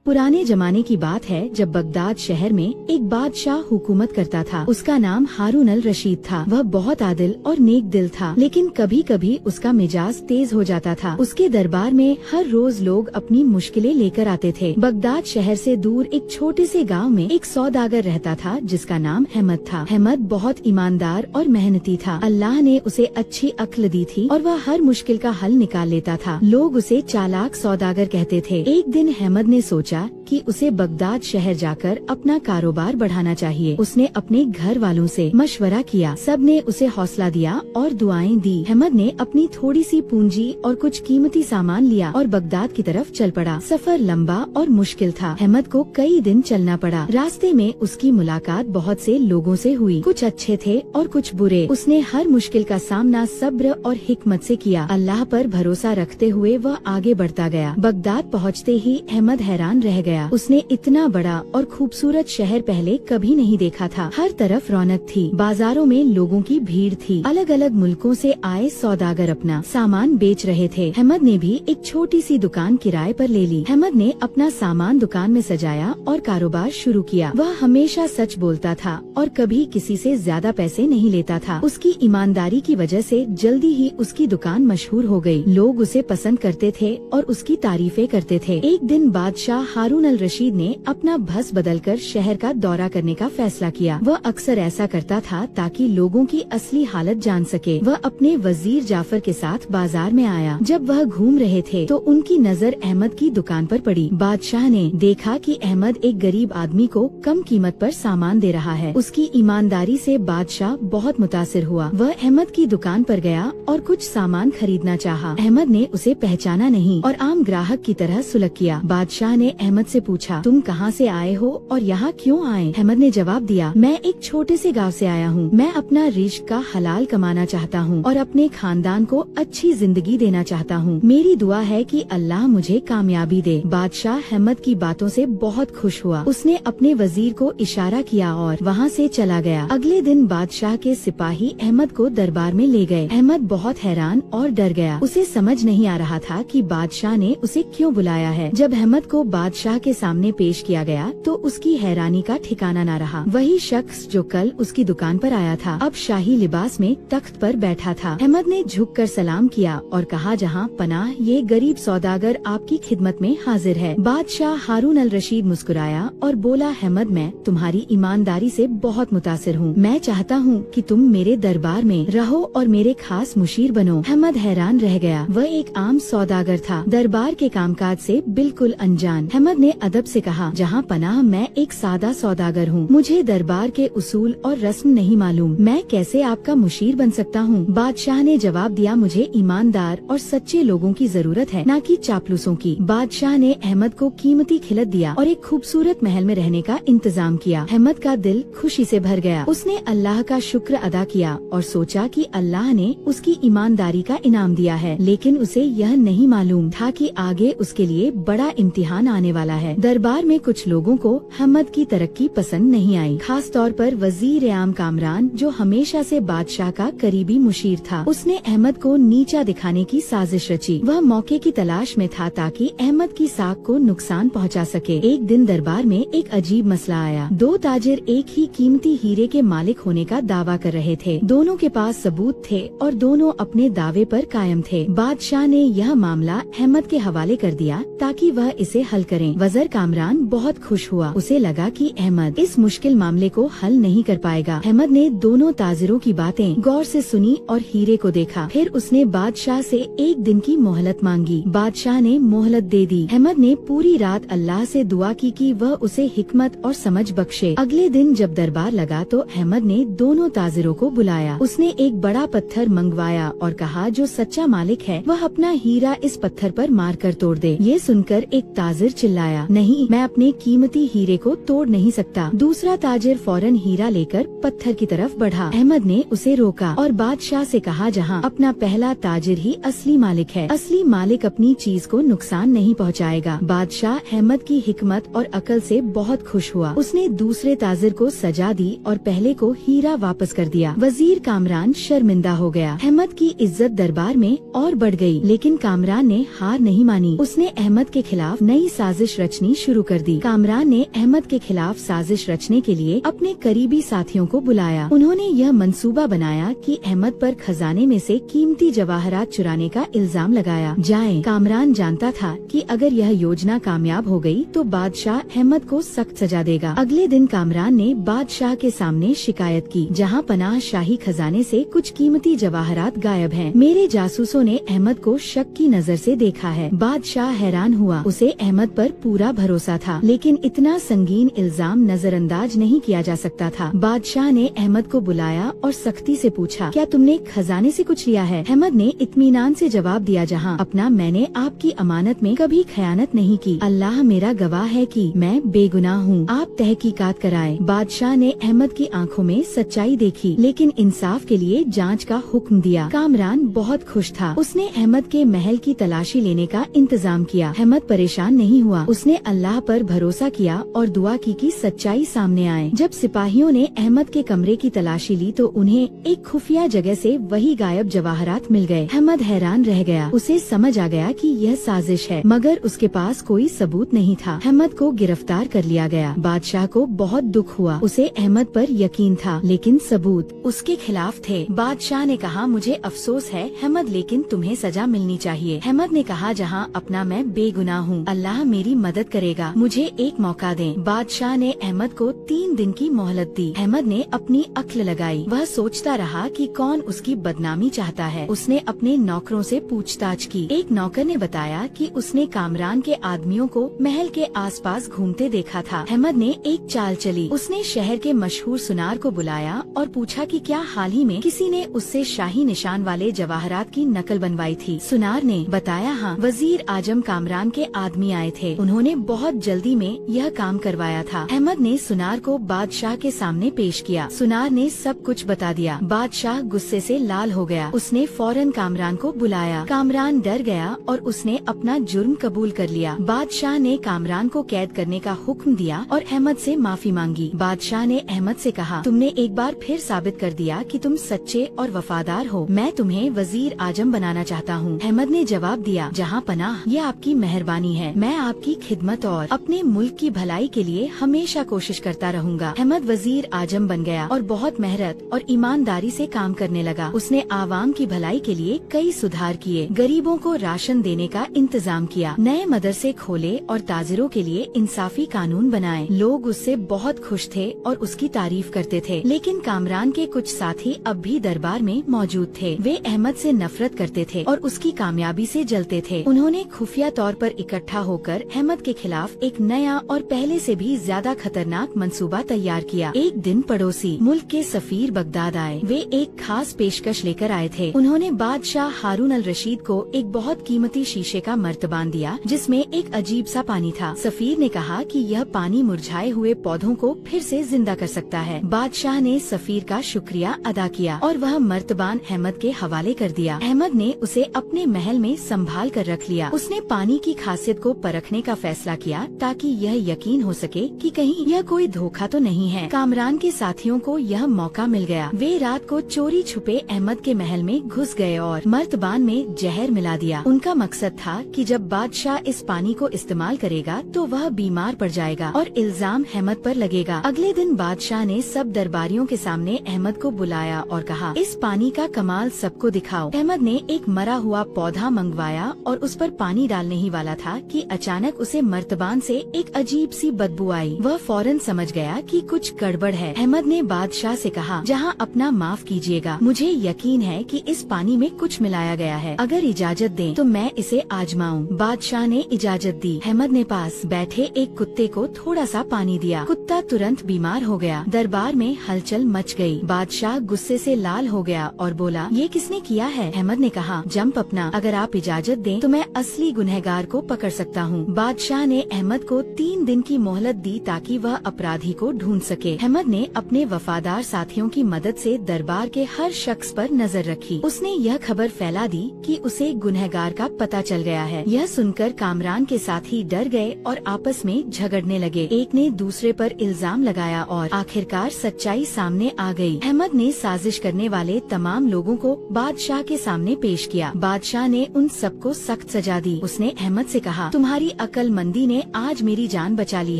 पुराने जमाने की बात है जब बगदाद शहर में एक बादशाह हुकूमत करता था। उसका नाम हारून अल रशीद था। वह बहुत आदिल और नेक दिल था, लेकिन कभी कभी उसका मिजाज तेज हो जाता था। उसके दरबार में हर रोज लोग अपनी मुश्किलें लेकर आते थे। बगदाद शहर से दूर एक छोटे से गांव में एक सौदागर रहता था जिसका नाम अहमद था। अहमद बहुत ईमानदार और मेहनती था। अल्लाह ने उसे अच्छी अक्ल दी थी और वह हर मुश्किल का हल निकाल लेता था। लोग उसे चालाक सौदागर कहते थे। एक दिन अहमद ने सोचा कि उसे बगदाद शहर जाकर अपना कारोबार बढ़ाना चाहिए। उसने अपने घर वालों से मशवरा किया। सब ने उसे हौसला दिया और दुआएं दी। अहमद ने अपनी थोड़ी सी पूंजी और कुछ कीमती सामान लिया और बगदाद की तरफ चल पड़ा। सफर लंबा और मुश्किल था। अहमद को कई दिन चलना पड़ा। रास्ते में उसकी मुलाकात बहुत से लोगों से हुई। कुछ अच्छे थे और कुछ बुरे। उसने हर मुश्किल का सामना सब्र और हिकमत से किया। अल्लाह पर भरोसा रखते हुए वह आगे बढ़ता गया। बगदाद पहुँचते ही अहमद हैरान रह गया। उसने इतना बड़ा और खूबसूरत शहर पहले कभी नहीं देखा था। हर तरफ रौनक थी। बाजारों में लोगों की भीड़ थी। अलग अलग मुल्कों से आए सौदागर अपना सामान बेच रहे थे। अहमद ने भी एक छोटी सी दुकान किराए पर ले ली। अहमद ने अपना सामान दुकान में सजाया और कारोबार शुरू किया। वह हमेशा सच बोलता था और कभी किसी से ज्यादा पैसे नहीं लेता था। उसकी ईमानदारी की वजह से जल्दी ही उसकी दुकान मशहूर हो गई। लोग उसे पसंद करते थे और उसकी तारीफें करते थे। एक दिन बादशाह हारून अल रशीद ने अपना भस बदलकर शहर का दौरा करने का फैसला किया। वह अक्सर ऐसा करता था ताकि लोगों की असली हालत जान सके। वह अपने वजीर जाफर के साथ बाजार में आया। जब वह घूम रहे थे तो उनकी नजर अहमद की दुकान पर पड़ी। बादशाह ने देखा कि अहमद एक गरीब आदमी को कम कीमत पर सामान दे रहा है। उसकी ईमानदारी से बादशाह बहुत मुतासिर हुआ। वह अहमद की दुकान पर गया और कुछ सामान खरीदना चाहा। अहमद ने उसे पहचाना नहीं और आम ग्राहक की तरह सुलग किया। बादशाह ने अहमद से पूछा, तुम कहाँ से आए हो और यहाँ क्यों आए? अहमद ने जवाब दिया, मैं एक छोटे से गांव से आया हूँ। मैं अपना रिज्क का हलाल कमाना चाहता हूँ और अपने खानदान को अच्छी जिंदगी देना चाहता हूँ। मेरी दुआ है कि अल्लाह मुझे कामयाबी दे। बादशाह अहमद की बातों से बहुत खुश हुआ। उसने अपने वजीर को इशारा किया और वहाँ से चला गया। अगले दिन बादशाह के सिपाही अहमद को दरबार में ले गए। अहमद बहुत हैरान और डर गया। उसे समझ नहीं आ रहा था कि बादशाह ने उसे क्यों बुलाया है। जब अहमद को बादशाह के सामने पेश किया गया तो उसकी हैरानी का ठिकाना न रहा। वही शख्स जो कल उसकी दुकान पर आया था अब शाही लिबास में तख्त पर बैठा था। अहमद ने झुककर सलाम किया और कहा, जहाँ पनाह, ये गरीब सौदागर आपकी खिदमत में हाजिर है। बादशाह हारून अल रशीद मुस्कुराया और बोला, अहमद, मैं तुम्हारी ईमानदारी से बहुत मुतासिर हूँ। मैं चाहता हूँ कि तुम मेरे दरबार में रहो और मेरे खास मुशीर बनो। अहमद हैरान रह गया। वह एक आम सौदागर था, दरबार के कामकाज से बिल्कुल अनजान। अहमद ने अदब से कहा, जहाँ पनाह, मैं एक सादा सौदागर हूँ। मुझे दरबार के उसूल और रस्म नहीं मालूम। मैं कैसे आपका मुशीर बन सकता हूँ? बादशाह ने जवाब दिया, मुझे ईमानदार और सच्चे लोगों की जरूरत है, न कि चापलूसों की। बादशाह ने अहमद को कीमती खिलत दिया और एक खूबसूरत महल में रहने का इंतजाम किया। अहमद का दिल खुशी से भर गया। उसने अल्लाह का शुक्र अदा किया और सोचा कि अल्लाह ने उसकी ईमानदारी का इनाम दिया है। लेकिन उसे यह नहीं मालूम था कि आगे उसके लिए बड़ा इम्तिहान आने वाला है। दरबार में कुछ लोगों को अहमद की तरक्की पसंद नहीं आई, खास तौर पर वजीर आम कामरान, जो हमेशा से बादशाह का करीबी मुशीर था। उसने अहमद को नीचा दिखाने की साजिश रची। वह मौके की तलाश में था ताकि अहमद की साख को नुकसान पहुंचा सके। एक दिन दरबार में एक अजीब मसला आया। दो ताजिर एक ही कीमती हीरे के मालिक होने का दावा कर रहे थे। दोनों के पास सबूत थे और दोनों अपने दावे पर कायम थे। बादशाह ने यह मामला अहमद के हवाले कर दिया ताकि वह इसे हल करें। वज़ीर कामरान बहुत खुश हुआ। उसे लगा कि अहमद इस मुश्किल मामले को हल नहीं कर पाएगा। अहमद ने दोनों ताजिरों की बातें गौर से सुनी और हीरे को देखा। फिर उसने बादशाह से एक दिन की मोहलत मांगी। बादशाह ने मोहलत दे दी। अहमद ने पूरी रात अल्लाह से दुआ की कि वह उसे हिकमत और समझ बख्शे। अगले दिन जब दरबार लगा तो अहमद ने दोनों ताजिरों को बुलाया। उसने एक बड़ा पत्थर मंगवाया और कहा, जो सच्चा मालिक है वह अपना हीरा इस पत्थर पर मार कर तोड़ दे। ये सुनकर एक ताजिर चिल्लाया, नहीं, मैं अपने कीमती हीरे को तोड़ नहीं सकता। दूसरा ताजिर फौरन हीरा लेकर पत्थर की तरफ बढ़ा। अहमद ने उसे रोका और बादशाह से कहा, जहाँ अपना पहला ताजिर ही असली मालिक है, असली मालिक अपनी चीज को नुकसान नहीं पहुँचाएगा। बादशाह अहमद की हिकमत और अकल से बहुत खुश हुआ। उसने दूसरे ताजिर को सजा दी और पहले को हीरा वापस कर दिया। वजीर कामरान शर्मिंदा हो गया। अहमद की इज्जत दरबार में और बढ़ गई, लेकिन कामरान ने हार नहीं मानी। उसने अहमद के खिलाफ नई साजिश रचनी शुरू कर दी। कामरान ने अहमद के खिलाफ साजिश रचने के लिए अपने करीबी साथियों को बुलाया। उन्होंने यह मंसूबा बनाया कि अहमद पर खजाने में से कीमती जवाहरात चुराने का इल्जाम लगाया जाए। कामरान जानता था कि अगर यह योजना कामयाब हो गई तो बादशाह अहमद को सख्त सजा देगा। अगले दिन कामरान ने बादशाह के सामने शिकायत की, जहां पनाह शाही खजाने से कुछ कीमती जवाहरात गायब हैं। मेरे जासूसों ने अहमद को शक की नजर से देखा है। बादशाह हैरान हुआ। उसे अहमद पर पूरा भरोसा था, लेकिन इतना संगीन इल्जाम नजरअंदाज नहीं किया जा सकता था। बादशाह ने अहमद को बुलाया और सख्ती से पूछा, क्या तुमने खजाने से कुछ लिया है? अहमद ने इत्मीनान से जवाब दिया, जहां अपना मैंने आपकी अमानत में कभी खयानत नहीं की। अल्लाह मेरा गवाह है कि मैं बेगुनाह हूँ। आप तहकीकात कराएं। बादशाह ने अहमद की आंखों में सच्चाई देखी, लेकिन इंसाफ के लिए जांच का हुक्म दिया। कामरान बहुत खुश था। उसने अहमद के महल की तलाशी लेने का इंतजाम किया। अहमद परेशान नहीं हुआ। उसने अल्लाह पर भरोसा किया और दुआ की कि सच्चाई सामने आए। जब सिपाहियों ने अहमद के कमरे की तलाशी ली तो उन्हें एक खुफिया जगह से वही गायब जवाहरात मिल गए। अहमद हैरान रह गया। उसे समझ आ गया कि यह साजिश है, मगर उसके पास कोई सबूत नहीं था। अहमद को गिरफ्तार कर लिया गया। बादशाह को बहुत दुख हुआ। उसे अहमद पर यकीन था, लेकिन सबूत उसके खिलाफ थे। बादशाह ने कहा, मुझे अफसोस है अहमद, लेकिन तुम्हें सजा मिलनी चाहिए। अहमद ने कहा, जहाँ अपना मैं बेगुनाह हूँ, अल्लाह मेरी मदद करेगा। मुझे एक मौका दें। बादशाह ने अहमद को 3 दिन की मोहलत दी। अहमद ने अपनी अक्ल लगाई। वह सोचता रहा कि कौन उसकी बदनामी चाहता है। उसने अपने नौकरों से पूछताछ की। एक नौकर ने बताया कि उसने कामरान के आदमियों को महल के आसपास घूमते देखा था। अहमद ने एक चाल चली। उसने शहर के मशहूर सुनार को बुलाया और पूछा कि क्या हाल ही में किसी ने उससे शाही निशान वाले जवाहरात की नकल बनवाई थी। सुनार ने बताया, हाँ, वजीर आजम कामरान के आदमी आए थे। उन्होंने बहुत जल्दी में यह काम करवाया था। अहमद ने सुनार को बादशाह के सामने पेश किया। सुनार ने सब कुछ बता दिया। बादशाह गुस्से से लाल हो गया। उसने फौरन कामरान को बुलाया। कामरान डर गया और उसने अपना जुर्म कबूल कर लिया। बादशाह ने कामरान को कैद करने का हुक्म दिया और अहमद से माफी मांगी। बादशाह ने अहमद से कहा, तुमने एक बार फिर साबित कर दिया कि तुम सच्चे और वफादार हो। मैं तुम्हें वजीर आजम बनाना चाहता हूँ। अहमद ने जवाब दिया, जहाँ पनाह, ये आपकी मेहरबानी है। मैं आपकी खिदमत और अपने मुल्क की भलाई के लिए हमेशा कोशिश करता रहूंगा। अहमद वजीर आजम बन गया और बहुत मेहनत और ईमानदारी से काम करने लगा। उसने आवाम की भलाई के लिए कई सुधार किए, गरीबों को राशन देने का इंतजाम किया, नए मदरसे खोले और ताजिरों के लिए इंसाफी कानून बनाए। लोग उससे बहुत खुश थे और उसकी तारीफ करते थे। लेकिन कामरान के कुछ साथी अब भी दरबार में मौजूद थे। वे अहमद से नफरत करते थे और उसकी कामयाबी से जलते थे। उन्होंने खुफिया तौर पर इकट्ठा होकर अहमद के खिलाफ एक नया और पहले से भी ज्यादा खतरनाक मंसूबा तैयार किया। एक दिन पड़ोसी मुल्क के सफीर बगदाद आए। वे एक खास पेशकश लेकर आए थे। उन्होंने बादशाह हारून अल रशीद को एक बहुत कीमती शीशे का मर्तबान दिया, जिसमें एक अजीब सा पानी था। सफीर ने कहा कि यह पानी मुरझाए हुए पौधों को फिर से जिंदा कर सकता है। बादशाह ने सफीर का शुक्रिया अदा किया और वह मर्तबान अहमद के हवाले कर दिया। अहमद ने उसे अपने महल में संभाल कर रख लिया। उसने पानी की खासियत को परखने का फैसला किया ताकि यह यकीन हो सके कि कहीं यह कोई धोखा तो नहीं है। कामरान के साथियों को यह मौका मिल गया। वे रात को चोरी छुपे अहमद के महल में घुस गए और मर्तबान में जहर मिला दिया। उनका मकसद था कि जब बादशाह इस पानी को इस्तेमाल करेगा तो वह बीमार पड़ जाएगा और इल्जाम अहमद पर लगेगा। अगले दिन बादशाह ने सब दरबारियों के सामने अहमद को बुलाया और कहा, इस पानी का कमाल सबको दिखाओ। अहमद ने एक मरा हुआ पौधा मंगवाया और उस पर पानी डालने ही वाला था कि अचानक उसे मर्तबान से एक अजीब सी बदबू आई। वह फौरन समझ गया कि कुछ गड़बड़ है। अहमद ने बादशाह से कहा, जहाँ अपना माफ कीजिएगा, मुझे यकीन है कि इस पानी में कुछ मिलाया गया है। अगर इजाजत दें तो मैं इसे आजमाऊं। बादशाह ने इजाजत दी। अहमद ने पास बैठे एक कुत्ते को थोड़ा सा पानी दिया। कुत्ता तुरंत बीमार हो गया। दरबार में हलचल मच गई। बादशाह गुस्से से लाल हो गया और बोला, ये किसने किया है? अहमद ने कहा, जंप अपना, अगर आप इजाजत दें तो मैं असली गुनहगार को पकड़ सकता हूँ। बादशाह ने अहमद को 3 दिन की मोहलत दी ताकि वह अपराधी को ढूंढ सके। अहमद ने अपने वफादार साथियों की मदद से दरबार के हर शख्स पर नजर रखी। उसने यह खबर फैला दी कि उसे गुनहगार का पता चल गया है। यह सुनकर कामरान के साथी डर गए और आपस में झगड़ने लगे। एक ने दूसरे पर इल्जाम लगाया और आखिरकार सच्चाई सामने आ गई। अहमद ने साजिश करने वाले तमाम लोगों को बादशाह के सामने पेश किया। बादशाह ने उन सबको सख्त सजा दी। उसने अहमद से कहा, तुम्हारी अकल मंदी ने आज मेरी जान बचा ली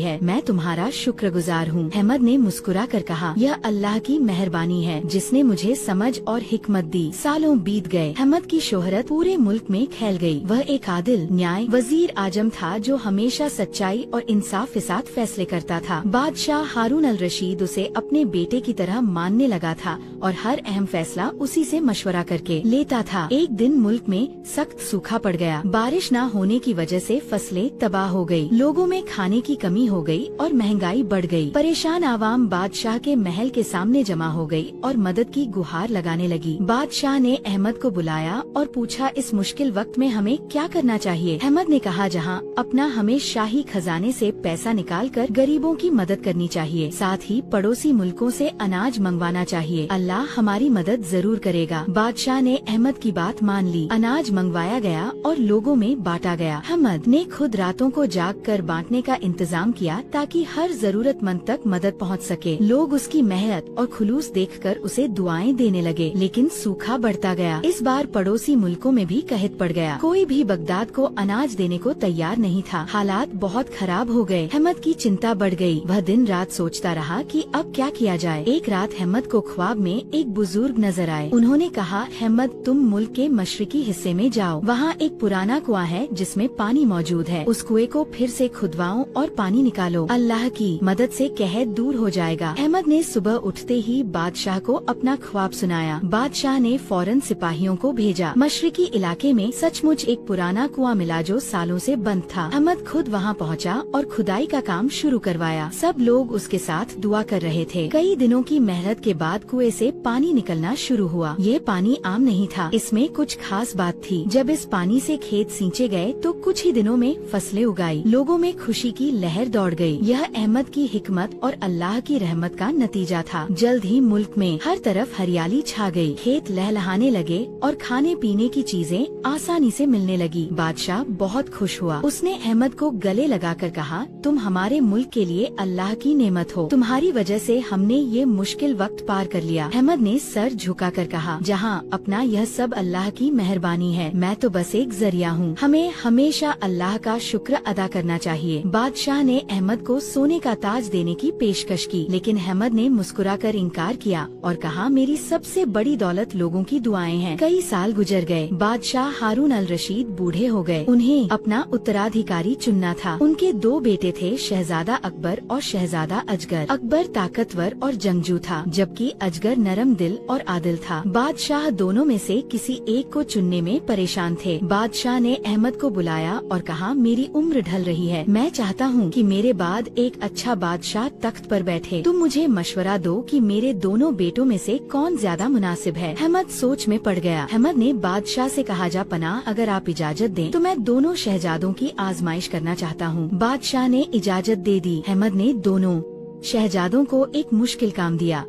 है, मैं तुम्हारा शुक्रगुजार हूँ। अहमद ने मुस्कुरा कर कहा, यह अल्लाह की मेहरबानी है जिसने मुझे समझ और हिकमत दी। सालों बीत गए। अहमद की शोहरत पूरे मुल्क में फैल गई। वह एक आदिल, न्याय वजीर आजम था जो हमेशा सच्चाई और इंसाफ के साथ फैसले करता था। बादशाह हारून अल रशीद उसे अपने बेटे की तरह मानने लगा था और हर अहम फैसला उसी से मशवरा करके लेता था। एक दिन मुल्क में सख्त सूखा पड़ गया। बारिश न होने की वजह से फसलें तबाह हो गई। लोगों में खाने की कमी हो गई और महंगाई बढ़ गई। परेशान आवाम बादशाह के महल के सामने जमा हो गई और मदद की गुहार लगाने लगी। बादशाह ने अहमद को बुलाया और पूछा, इस मुश्किल वक्त में हमें क्या करना चाहिए? अहमद ने कहा, जहाँ अपना हमें शाही खजाने से पैसा निकालकर गरीबों की मदद करनी चाहिए, साथ ही पड़ोसी मुल्कों से अनाज मंगवाना चाहिए। अल्लाह हमारी मदद जरूर करेगा। बादशाह ने अहमद की बात मान ली। अनाज मंगवाया गया और लोगों में बांटा गया। अहमद ने खुद रातों को जाग कर बांटने का इंतजाम किया ताकि हर जरूरतमंद तक मदद पहुंच सके। लोग उसकी मेहनत और खुलूस देखकर उसे दुआएं देने लगे, लेकिन सूखा बढ़ता गया। इस बार पड़ोसी मुल्कों में भी कहत पड़ गया। कोई भी बगदाद को अनाज देने को तैयार नहीं था। हालात बहुत खराब हो गए। अहमद की चिंता बढ़ गई। वह दिन रात सोचता रहा कि अब क्या किया जाए। एक रात अहमद को ख्वाब में एक बुजुर्ग नजर आए। उन्होंने कहा, अहमद तुम मुल्क के मशरिकी हिस्से में जाओ, वहाँ एक पुराना कुआं है जिसमें पानी मौजूद है। उस कुएं को फिर से खुदवाओ और पानी निकालो। अल्लाह की मदद से कहत दूर हो जाएगा। अहमद ने सुबह उठते ही बादशाह को अपना ख्वाब सुनाया। बादशाह ने फौरन सिपाहियों को भेजा। मशरिकी इलाके में सचमुच एक पुराना कुआं मिला जो सालों से बंद था। अहमद खुद वहां पहुंचा और खुदाई का काम शुरू करवाया। सब लोग उसके साथ दुआ कर रहे थे। कई दिनों की मेहनत के बाद कुएं से पानी निकलना शुरू हुआ। ये पानी आम नहीं था, इसमें कुछ खास बात थी। जब इस पानी से खेत सींचे गए तो कुछ ही दिनों में फसलें उगाई। लोगों में खुशी की लहर दौड़ गई। यह अहमद की हिकमत और अल्लाह की रहमत का नतीजा था। जल्द ही मुल्क में हर तरफ हरियाली छा गई। खेत लहलहाने लगे और खाने पीने की चीजें आसानी से मिलने लगी। बादशाह बहुत खुश हुआ। उसने अहमद को गले लगाकर कहा, तुम हमारे मुल्क के लिए अल्लाह की नेमत हो। तुम्हारी वजह से हमने ये मुश्किल वक्त पार कर लिया। अहमद ने सर झुकाकर कहा, जहाँ अपना यह सब अल्लाह की मेहरबानी है, मैं तो बस एक जरिया हूँ। हमें हमेशा अल्लाह का शुक्र अदा करना चाहिए। बादशाह ने अहमद को सोने का ताज देने की पेशकश की, लेकिन अहमद ने मुस्कुराकर इनकार किया और कहा, मेरी सबसे बड़ी दौलत लोगों की दुआएं हैं। कई साल गुजर गए। बादशाह हारून अल रशीद बूढ़े हो गए। उन्हें अपना उत्तराधिकारी चुनना था। उनके दो बेटे थे, शहजादा अकबर और शहजादा अजगर। अकबर ताकतवर और जंगजू था, जबकि अजगर नरम दिल और आदिल था। बादशाह दोनों में से किसी एक को चुनने में परेशान थे। बादशाह ने अहमद को बुलाया और कहा, मेरी उम्र ढल रही है, मैं चाहता हूँ कि मेरे बाद एक अच्छा बादशाह तख्त पर बैठे। तुम मुझे मशवरा दो कि मेरे दोनों बेटों में से कौन ज्यादा मुनासिब है। अहमद सोच में पड़ गया। अहमद ने बादशाह से कहा, जा पनाह, अगर आप इजाजत दें तो मैं दोनों शहजादों की आजमाइश करना चाहता हूँ। बादशाह ने इजाजत दे दी। अहमद ने दोनों शहजादों को एक मुश्किल काम दिया।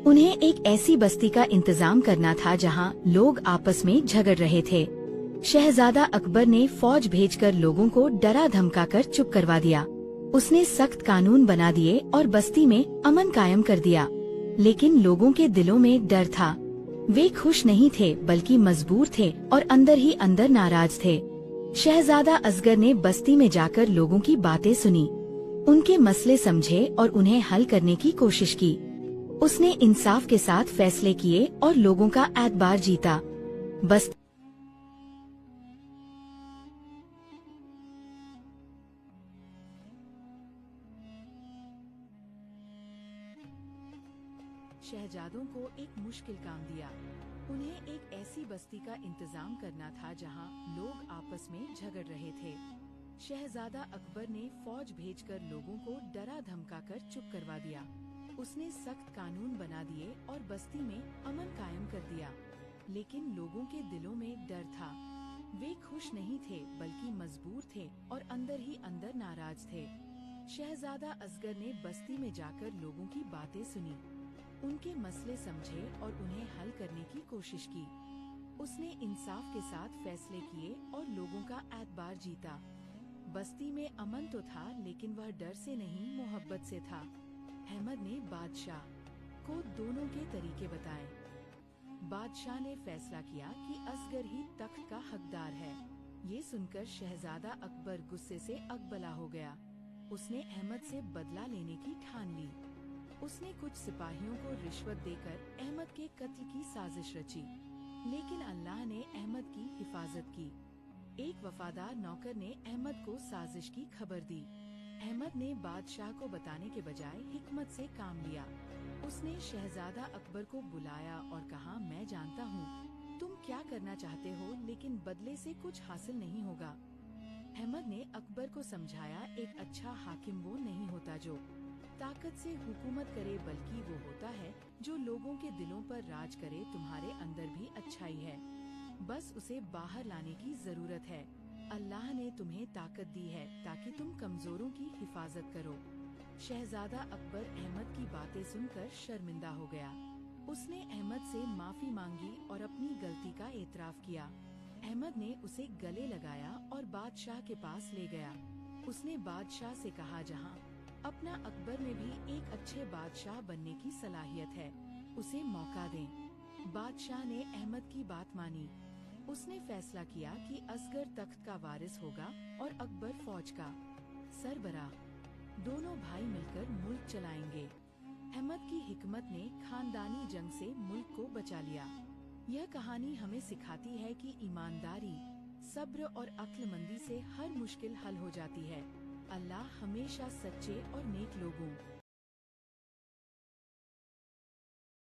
उन्हें एक ऐसी बस्ती का इंतजाम करना था जहाँ लोग आपस में झगड़ रहे थे। शहजादा अकबर ने फौज भेजकर लोगों को डरा धमकाकर चुप करवा दिया। उसने सख्त कानून बना दिए और बस्ती में अमन कायम कर दिया। लेकिन लोगों के दिलों में डर था। वे खुश नहीं थे बल्कि मजबूर थे और अंदर ही अंदर नाराज थे। शहजादा असगर ने बस्ती में जाकर लोगों की बातें सुनी, उनके मसले समझे और उन्हें हल करने की कोशिश की। उसने इंसाफ के साथ फैसले किए और लोगों का एतबार जीता। बस शहजादों को एक मुश्किल काम दिया। उन्हें एक ऐसी बस्ती का इंतजाम करना था जहां लोग आपस में झगड़ रहे थे। शहजादा अकबर ने फौज भेजकर लोगों को डरा धमकाकर चुप करवा दिया। उसने सख्त कानून बना दिए और बस्ती में अमन कायम कर दिया। लेकिन लोगों के दिलों में डर था। वे खुश नहीं थे बल्कि मजबूर थे और अंदर ही अंदर नाराज थे। शहजादा असगर ने बस्ती में जाकर लोगों की बातें सुनी, उनके मसले समझे और उन्हें हल करने की कोशिश की। उसने इंसाफ के साथ फैसले किए और लोगों का एतबार जीता। बस्ती में अमन तो था, लेकिन वह डर से नहीं, मोहब्बत से था। अहमद ने बादशाह को दोनों के तरीके बताए। बादशाह ने फैसला किया कि असगर ही तख्त का हकदार है। ये सुनकर शहजादा अकबर गुस्से से अकबला हो गया। उसने अहमद से बदला लेने की ठान ली। उसने कुछ सिपाहियों को रिश्वत देकर अहमद के कत्ल की साजिश रची, लेकिन अल्लाह ने अहमद की हिफाजत की। एक वफादार नौकर ने अहमद को साजिश की खबर दी। अहमद ने बादशाह को बताने के बजाय हिकमत से काम लिया। उसने शहजादा अकबर को बुलाया और कहा, मैं जानता हूँ तुम क्या करना चाहते हो, लेकिन बदले से कुछ हासिल नहीं होगा। अहमद ने अकबर को समझाया, एक अच्छा हाकिम वो नहीं होता जो ताकत से हुकूमत करे, बल्कि वो होता है जो लोगों के दिलों पर राज करे। तुम्हारे अंदर भी अच्छाई है, बस उसे बाहर लाने की जरूरत है। अल्लाह ने तुम्हें ताकत दी है ताकि तुम कमजोरों की हिफाजत करो। शहजादा अकबर अहमद की बातें सुनकर शर्मिंदा हो गया। उसने अहमद से माफी मांगी और अपनी गलती का एतराफ किया। अहमद ने उसे गले लगाया और बादशाह के पास ले गया। उसने बादशाह से कहा, जहाँ अपना अकबर में भी एक अच्छे बादशाह बनने की सलाहियत है, उसे मौका दें। बादशाह ने अहमद की बात मानी। उसने फैसला किया कि असगर तख्त का वारिस होगा और अकबर फौज का सरबराह। दोनों भाई मिलकर मुल्क चलाएंगे। अहमद की हिकमत ने खानदानी जंग से मुल्क को बचा लिया। यह कहानी हमें सिखाती है कि ईमानदारी, सब्र और अक्लमंदी से हर मुश्किल हल हो जाती है। अल्लाह हमेशा सच्चे और नेक लोगों